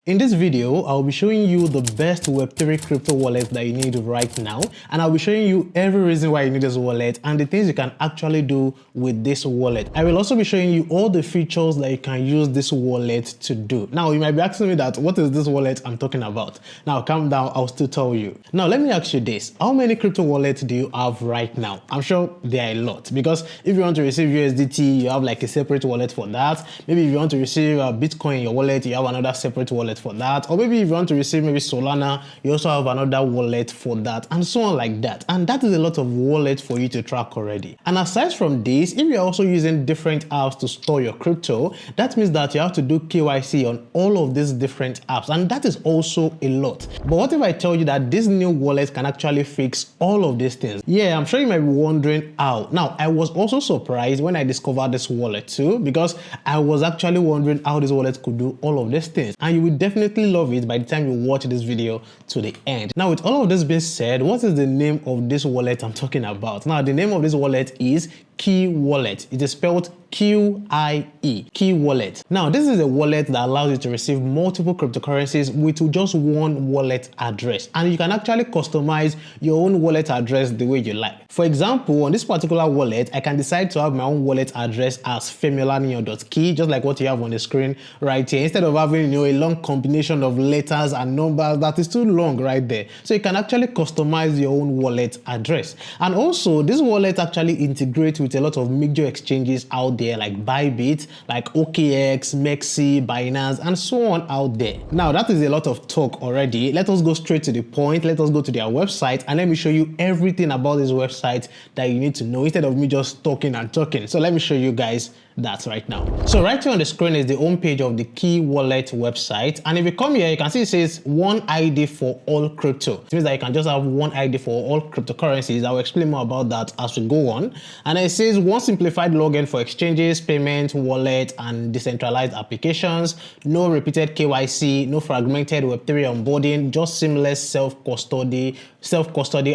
In this video, I'll be showing you the best Web3 crypto wallet that you need right now, and I'll be showing you every reason why you need this wallet and the things you can actually do with this wallet. I will also be showing you all the features that you can use this wallet to do. Now, you might be asking me that, what is this wallet I'm talking about? Now, calm down, I'll still tell you. Now, let me ask you this. How many crypto wallets do you have right now? I'm sure there are a lot, because if you want to receive USDT, you have like a separate wallet for that. Maybe if you want to receive Bitcoin in your wallet, you have another separate wallet for that. Or maybe if you want to receive maybe Solana, you also have another wallet for that, and so on like that. And that is a lot of wallets for you to track already. And aside from this, if you're also using different apps to store your crypto, that means that you have to do QIC on all of these different apps, and that is also a lot. But what if I tell you that this new wallet can actually fix all of these things? Yeah, I'm sure you might be wondering how. Now, I was also surprised when I discovered this wallet too, because I was actually wondering how this wallet could do all of these things, and you will definitely love it by the time you watch this video to the end. Now, with all of this being said, what is the name of this wallet I'm talking about? Now, the name of this wallet is QIE Wallet. It is spelled QIE, QIE Wallet. Now, this is a wallet that allows you to receive multiple cryptocurrencies with just one wallet address, and you can actually customize your own wallet address the way you like. For example, on this particular wallet, I can decide to have my own wallet address as femulanio.key, just like what you have on the screen right here, instead of having a long combination of letters and numbers that is too long right there. So you can actually customize your own wallet address. And also, this wallet actually integrates with a lot of major exchanges out there like Bybit, like OKX, Mexi, Binance, and so on out there. Now, that is a lot of talk already. Let us go straight to the point. Let us go to their website and let me show you everything about this website that you need to know, instead of me just talking and talking. So let me show you guys that right now. So right here on the screen is the home page of the QIE Wallet website, and if you come here, you can see it says one ID for all crypto. It means that you can just have one ID for all cryptocurrencies. I will explain more about that as we go on. And it says one simplified login for exchanges, payment, wallet, and decentralized applications. No repeated KYC, no fragmented Web3 onboarding, just seamless self-custody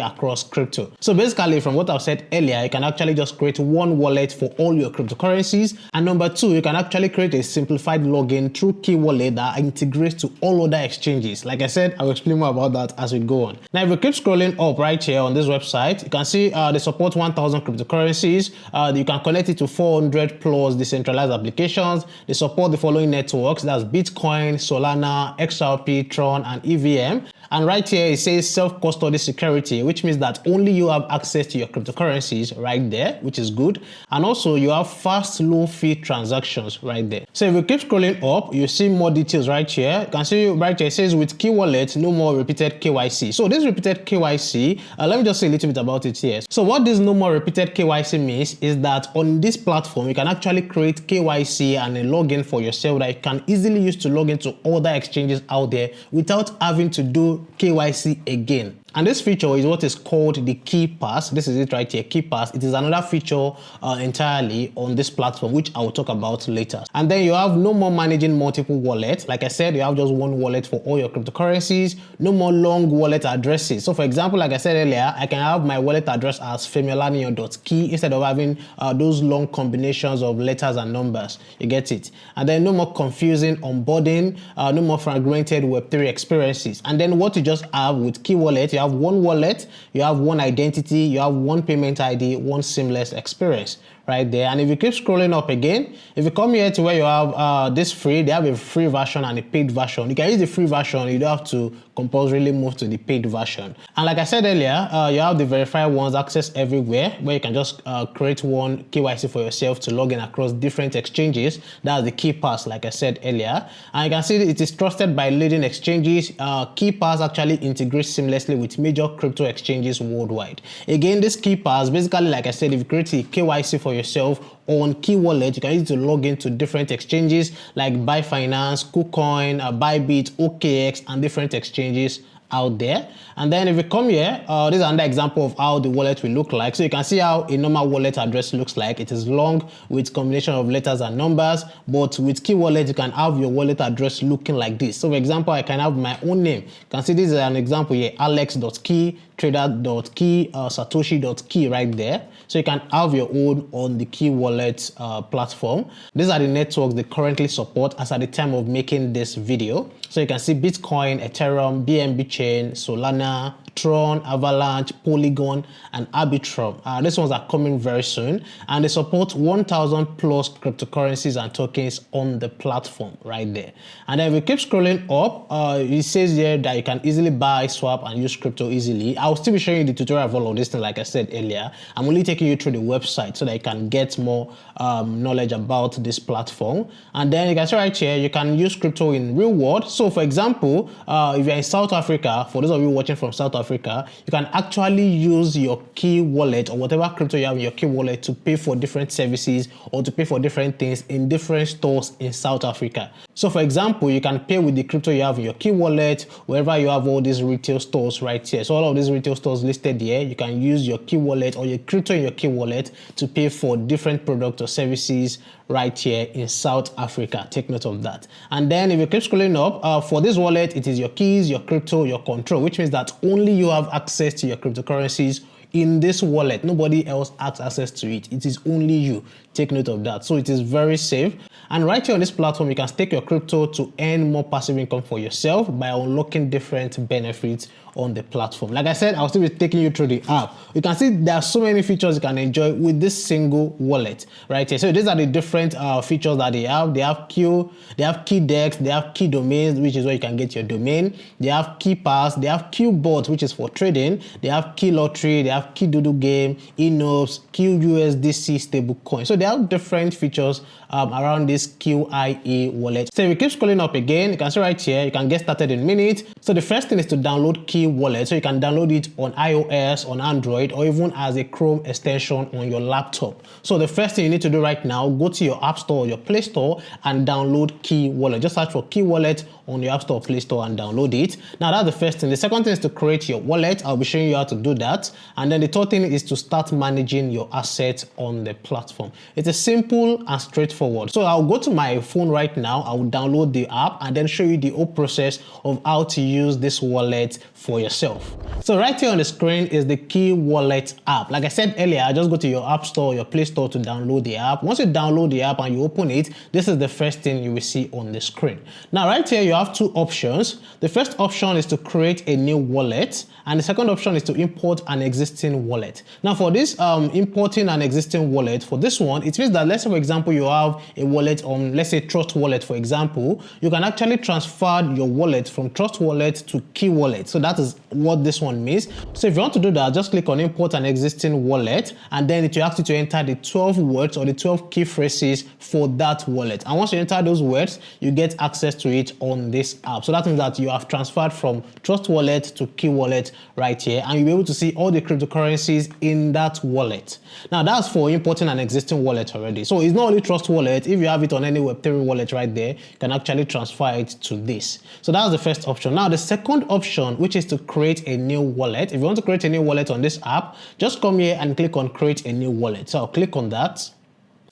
across crypto. So basically, from what I've said earlier, you can actually just create one wallet for all your cryptocurrencies. And number two, you can actually create a simplified login through QIE Wallet that integrates to all other exchanges. Like I said, I'll explain more about that as we go on. Now, if you keep scrolling up right here on this website, you can see they support 1,000 cryptocurrencies. You can connect it to 400 plus decentralized applications. They support the following networks: that's Bitcoin, Solana, XRP, Tron, and EVM. And right here, it says self-custody security, which means that only you have access to your cryptocurrencies right there, which is good. And also, you have fast, low-fee transactions right there. So if you keep scrolling up, you see more details right here. You can see right here, it says with QIE Wallet, no more repeated KYC. So this repeated KYC, let me just say a little bit about it here. So what this no more repeated KYC means is that on this platform, you can actually create KYC and a login for yourself that you can easily use to log into other exchanges out there without having to do KYC again. And this feature is what is called the QIE Pass. This is it right here, QIE Pass. It is another feature entirely on this platform, which I will talk about later. And then you have no more managing multiple wallets. Like I said, you have just one wallet for all your cryptocurrencies. No more long wallet addresses. So for example, like I said earlier, I can have my wallet address as femulanio.key instead of having those long combinations of letters and numbers. You get it? And then no more confusing onboarding, no more fragmented Web3 experiences. And then what you just have with QIE Wallet, you have one wallet, you have one identity, you have one payment ID, one seamless experience right there. And if you keep scrolling up again, if you come here to where you have this free, they have a free version and a paid version. You can use the free version, you don't have to compulsorily move to the paid version. And like I said earlier, you have the verified ones access everywhere, where you can just create one KYC for yourself to log in across different exchanges. That's the QIE Pass, like I said earlier. And you can see that it is trusted by leading exchanges. QIE Pass actually integrates seamlessly with major crypto exchanges worldwide. Again, this QIE Pass, basically, like I said, if you create a KYC for yourself on QIE Wallet, you can use it to log into different exchanges like Binance, KuCoin, Bybit, OKX, and different exchanges out there. And then if you come here, this is another example of how the wallet will look like. So you can see how a normal wallet address looks like. It is long with combination of letters and numbers, but with QIE Wallet, you can have your wallet address looking like this. So for example, I can have my own name. You can see this is an example here, alex.key, trader.key, satoshi.key right there. So you can have your own on the QIE Wallet platform. These are the networks they currently support as at the time of making this video. So you can see Bitcoin, Ethereum, BNB Chain, Solana, Tron, Avalanche, Polygon, and Arbitrum. These ones are coming very soon, and they support 1,000 plus cryptocurrencies and tokens on the platform right there. And then if we keep scrolling up, it says here that you can easily buy, swap, and use crypto easily. I'll still be showing you the tutorial of all of this thing, like I said earlier. I'm only taking you through the website so that you can get more knowledge about this platform. And then you can see right here, you can use crypto in real world. So for example, if you're in South Africa, for those of you watching from South Africa, you can actually use your key wallet or whatever crypto you have in your key wallet to pay for different services or to pay for different things in different stores in South Africa. So for example, you can pay with the crypto you have in your key wallet wherever you have all these retail stores right here. So all of these retail stores listed here, you can use your key wallet or your crypto in your key wallet to pay for different products or services right here in South Africa. Take note of that. And then if you keep scrolling up, for this wallet, it is your keys, your crypto, your control, which means that only you have access to your cryptocurrencies in this wallet. Nobody else has access to it. It is only you. Take note of that. So it is very safe. And right here on this platform, you can stake your crypto to earn more passive income for yourself by unlocking different benefits on the platform. Like I said, I'll still be taking you through the app. You can see there are so many features you can enjoy with this single wallet right here. So these are the different features that they have. They have key decks, they have key domains, which is where you can get your domain. They have key pass, they have Q bots, which is for trading. They have key lottery, they have key doodle game, enobs, QUSDC stable coin. So they have different features around this QIE wallet. So if you keep scrolling up again, you can see right here, you can get started in minutes. So the first thing is to download Key Wallet. So you can download it on iOS, on Android, or even as a Chrome extension on your laptop. So the first thing you need to do right now, go to your App Store or your Play Store and download Key Wallet. Just search for Key Wallet on your App Store or Play Store and download it. Now that's the first thing. The second thing is to create your wallet. I'll be showing you how to do that. And then the third thing is to start managing your assets on the platform. It is simple and straightforward. So I'll go to my phone right now. I will download the app and then show you the whole process of how to use this wallet for yourself. So right here on the screen is the Key Wallet app. Like I said earlier, just go to your App Store, your Play Store to download the app. Once you download the app and you open it, this is the first thing you will see on the screen. Now right here, you have two options. The first option is to create a new wallet, and the second option is to import an existing wallet. Now for this importing an existing wallet, for this one, it means that let's say for example you have a wallet on, let's say Trust Wallet for example, you can actually transfer your wallet from Trust Wallet to Key Wallet. So that is what this one means. So if you want to do that, just click on import an existing wallet, and then it will ask you to enter the 12 words or the 12 key phrases for that wallet. And once you enter those words, you get access to it on this app. So that means that you have transferred from Trust Wallet to Key Wallet right here, and you'll be able to see all the cryptocurrencies in that wallet. Now that's for importing an existing wallet already. So it's not only Trust Wallet. If you have it on any Web3 wallet right there, you can actually transfer it to this. So that's the first option. Now the second option, which is to create a new wallet. If you want to create a new wallet on this app, just come here and click on create a new wallet. So I'll click on that.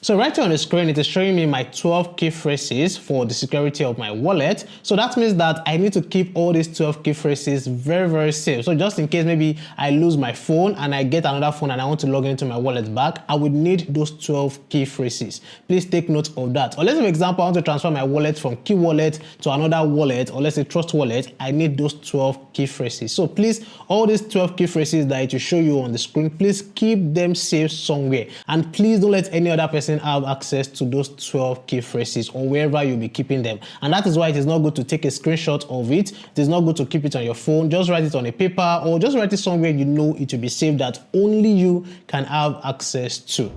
So right here on the screen, it is showing me my 12 key phrases for the security of my wallet. So that means that I need to keep all these 12 key phrases very, very safe. So just in case maybe I lose my phone and I get another phone and I want to log into my wallet back, I would need those 12 key phrases. Please take note of that. Or let's say, for example, I want to transfer my wallet from Key Wallet to another wallet, or let's say Trust Wallet, I need those 12 key phrases. So please, all these 12 key phrases that it will show you on the screen, please keep them safe somewhere. And please don't let any other person have access to those 12 key phrases or wherever you'll be keeping them. And that is why it is not good to take a screenshot of it. It is not good to keep it on your phone. Just write it on a paper or just write it somewhere you know it will be safe, that only you can have access to.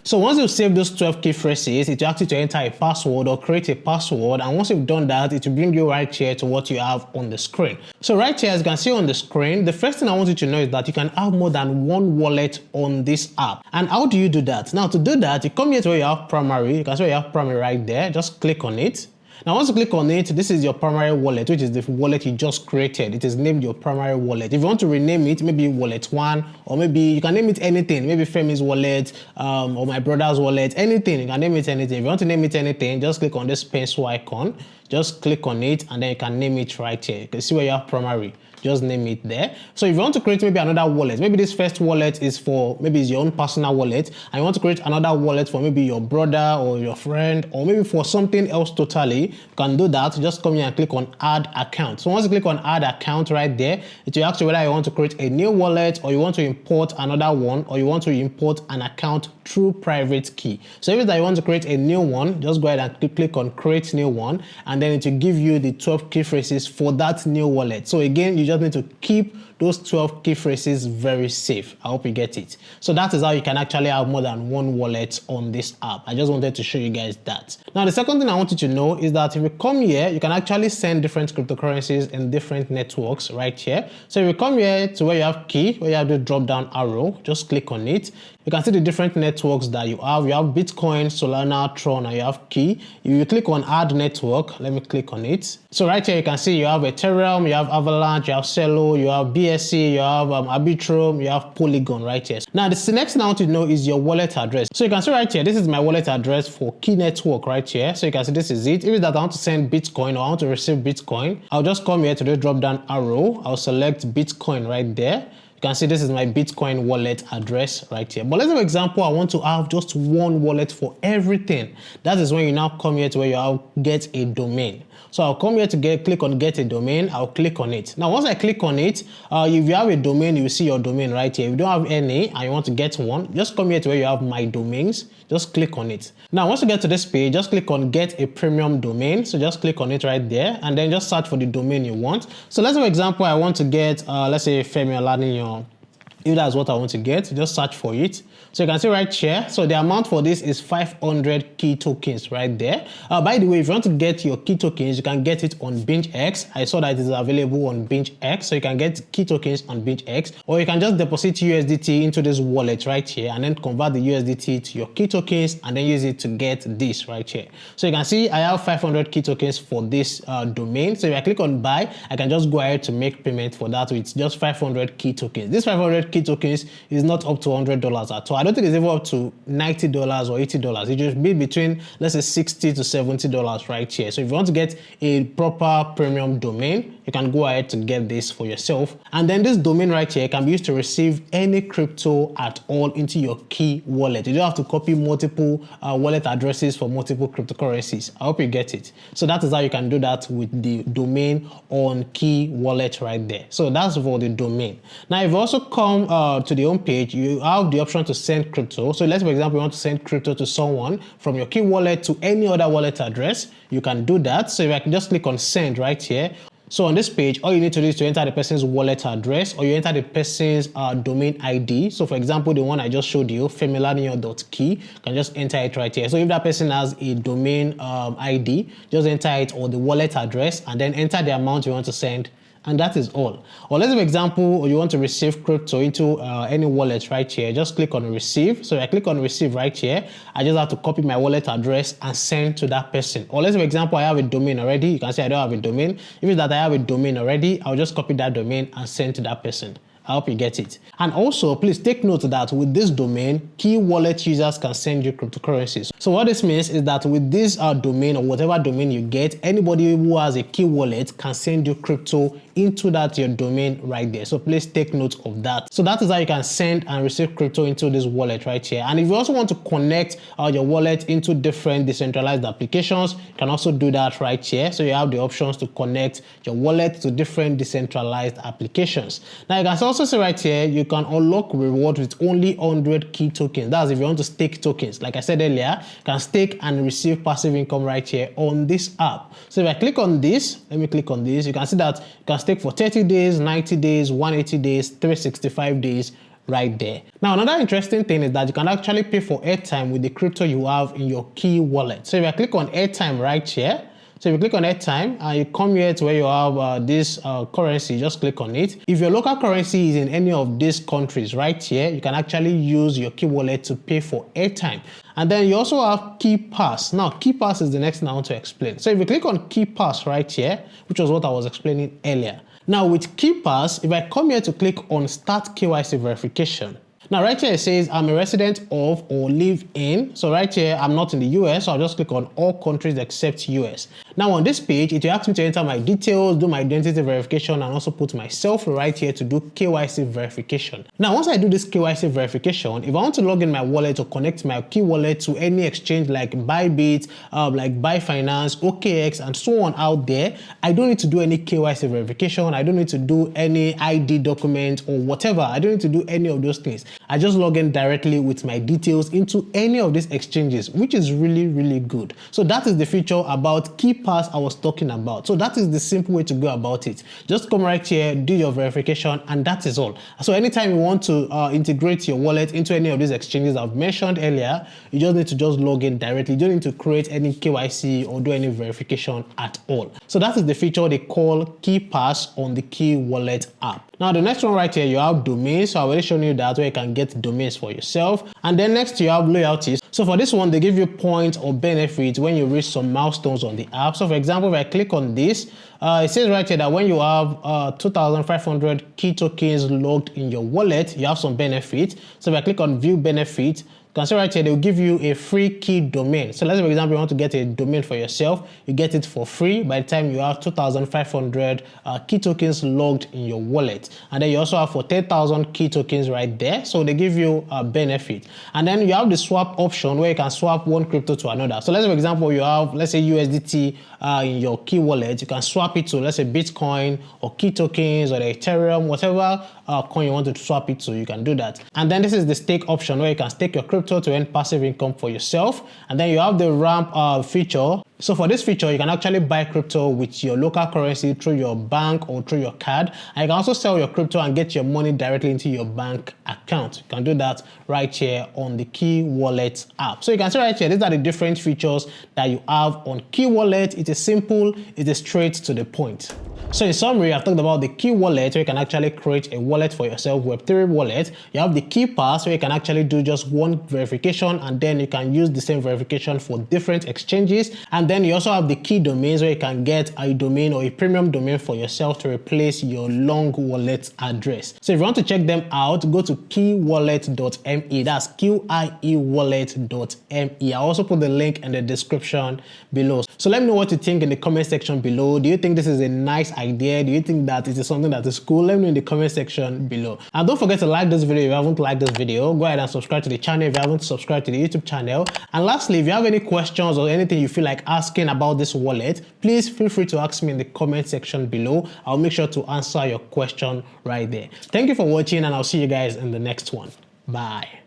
So once you save those 12 key phrases, it will ask you to enter a password or create a password. And once you've done that, it will bring you right here to what you have on the screen. So right here, as you can see on the screen, the first thing I want you to know is that you can have more than one wallet on this app. And how do you do that? Now to do that, you come here to where you have primary. You can see where you have primary right there. Just click on it. Now once you click on it, this is your primary wallet, which is the wallet you just created. It is named your primary wallet. If you want to rename it, maybe Wallet 1, or maybe you can name it anything, maybe Femi's wallet, or my brother's wallet, anything. You can name it anything. If you want to name it anything, just click on this pencil icon. just click on it, and then you can name it right here. You can see where you have primary. Just name it there. So if you want to create maybe another wallet, maybe this first wallet is for, maybe it's your own personal wallet, and you want to create another wallet for maybe your brother or your friend, or maybe for something else totally, you can do that. Just come here and click on add account. So once you click on add account right there, it will ask you whether you want to create a new wallet, or you want to import another one, or you want to import an account through private key. So if it's that you want to create a new one, just go ahead and click on create new one, and then it will give you the 12 key phrases for that new wallet. So again, you just need to keep those 12 key phrases very safe. I hope you get it. So that is how you can actually have more than one wallet on this app. I just wanted to show you guys that. Now, the second thing I want you to know is that if you come here, you can actually send different cryptocurrencies in different networks right here. So if you come here to where you have key, where you have the drop down arrow, just click on it. You can see the different networks that you have. You have Bitcoin, Solana, Tron, and you have key. If you click on add network, let me click on it. So right here, you can see you have Ethereum, you have Avalanche, you have Celo, you have BSC, you have Arbitrum, you have Polygon right here. Now, the next thing I want you to know is your wallet address. So you can see right here, this is my wallet address for Key Network right here. So you can see this is it. If it's that I want to send Bitcoin or I want to receive Bitcoin, I'll just come here to the drop down arrow. I'll select Bitcoin right there. You can see this is my Bitcoin wallet address right here. But let's say, for example, I want to have just one wallet for everything. That is when you now come here to where you have get a domain. So I'll come here to click on get a domain. I'll click on it. Now, once I click on it, if you have a domain, you will see your domain right here. If you don't have any and you want to get one, just come here to where you have my domains. Just click on it. Now, once you get to this page, just click on get a premium domain. So just click on it right there, and then just search for the domain you want. So let's say, for example, I want to get, let's say Femi Olaniyan. If that's what I want to get, just search for it. So you can see right here. So the amount for this is 500 key tokens right there. By the way, if you want to get your key tokens, you can get it on BingeX. I saw that it is available on BingeX. So you can get key tokens on BingeX, or you can just deposit USDT into this wallet right here and then convert the USDT to your key tokens and then use it to get this right here. So you can see I have 500 key tokens for this domain. So if I click on buy, I can just go ahead to make payment for that with just 500 key tokens. This 500 key tokens is not up to $100 at all. I don't think it's even up to $90 or $80. It just be between, let's say, $60 to $70 right here. So if you want to get a proper premium domain, you can go ahead to get this for yourself. And then this domain right here can be used to receive any crypto at all into your key wallet. You don't have to copy multiple wallet addresses for multiple cryptocurrencies. I hope you get it. So that is how you can do that with the domain on key wallet right there. So that's for the domain. Now, if you also come to the home page, you have the option to send crypto. So let's, for example, you want to send crypto to someone from your key wallet to any other wallet address. You can do that. So if I can just click on send right here. So on this page, all you need to do is to enter the person's wallet address, or you enter the person's domain ID. So for example, the one I just showed you, femilaniyo.key, you can just enter it right here. So if that person has a domain ID, just enter it, or the wallet address, and then enter the amount you want to send. And that is all. Or let's say, for example, you want to receive crypto into any wallet right here. Just click on receive. So I click on receive right here. I just have to copy my wallet address and send to that person. Or let's say, for example, I have a domain already. You can see I don't have a domain. If it's that I have a domain already, I'll just copy that domain and send to that person. I hope you get it. And also, please take note that with this domain, key wallet users can send you cryptocurrencies. So what this means is that with this domain, or whatever domain you get, anybody who has a key wallet can send you crypto into that your domain right there. So please take note of that. So that is how you can send and receive crypto into this wallet right here. And if you also want to connect your wallet into different decentralized applications, you can also do that right here. So you have the options to connect your wallet to different decentralized applications. Now you can also see right here, you can unlock rewards with only 100 key tokens. That's if you want to stake tokens. Like I said earlier, you can stake and receive passive income right here on this app. So if I click on this, let me click on this, you can see that you can stake for 30 days, 90 days, 180 days, 365 days right there. Now, another interesting thing is that you can actually pay for airtime with the crypto you have in your key wallet. So if I click on airtime right here, so if you click on airtime and you come here to where you have this currency, just click on it. If your local currency is in any of these countries right here, you can actually use your key wallet to pay for airtime. And then you also have Key Pass. Now, Key Pass is the next thing I want to explain. So if you click on Key Pass right here, which was what I was explaining earlier. Now with Key Pass, if I come here to click on Start KYC Verification, now right here it says I'm a resident of or live in. So right here I'm not in the US, so I'll just click on all countries except US. Now on this page, it will ask me to enter my details, do my identity verification, and also put myself right here to do KYC verification. Now once I do this KYC verification, if I want to log in my wallet or connect my key wallet to any exchange like Bybit, like Byfinance, OKX, and so on out there, I don't need to do any KYC verification. I don't need to do any ID document or whatever. I don't need to do any of those things. I just log in directly with my details into any of these exchanges, which is really, really good. So that is the feature about KeyPass I was talking about. So that is the simple way to go about it. Just come right here, do your verification, and that is all. So anytime you want to integrate your wallet into any of these exchanges I've mentioned earlier, you just need to just log in directly. You don't need to create any KYC or do any verification at all. So that is the feature they call KeyPass on the Key Wallet app. Now the next one right here, you have domains. So I will show you that where you can get domains for yourself. And then next you have loyalties. So for this one, they give you points or benefits when you reach some milestones on the app. So for example, if I click on this, it says right here that when you have 2,500 key tokens logged in your wallet, you have some benefits. So if I click on view benefits, you can see right here, they'll give you a free key domain. So let's say, for example, you want to get a domain for yourself, you get it for free by the time you have 2,500 key tokens logged in your wallet. And then you also have for 10,000 key tokens right there. So they give you a benefit. And then you have the swap option where you can swap one crypto to another. So let's say, for example, you have, let's say USDT in your key wallet, you can swap it to, let's say, Bitcoin or key tokens or the Ethereum, whatever coin you want to swap it to, you can do that. And then this is the stake option where you can stake your crypto to earn passive income for yourself. And then you have the ramp feature. So for this feature, you can actually buy crypto with your local currency through your bank or through your card. And you can also sell your crypto and get your money directly into your bank account. You can do that right here on the Key Wallet app. So you can see right here, these are the different features that you have on Key Wallet. It is simple, it is straight to the point. So in summary, I've talked about the Key Wallet where you can actually create a wallet for yourself, Web3 wallet. You have the KeyPass where you can actually do just one verification and then you can use the same verification for different exchanges. And then you also have the key domains where you can get a domain or a premium domain for yourself to replace your long wallet address. So if you want to check them out, go to keywallet.me. That's QIE wallet.me. I'll also put the link in the description below. So let me know what you think in the comment section below. Do you think this is a nice idea? Do you think that it is something that is cool? Let me know in the comment section below. And don't forget to like this video if you haven't liked this video. Go ahead and subscribe to the channel if you haven't subscribed to the YouTube channel. And lastly, if you have any questions or anything you feel like asking about this wallet, please feel free to ask me in the comment section below. I'll make sure to answer your question right there. Thank you for watching and I'll see you guys in the next one. Bye.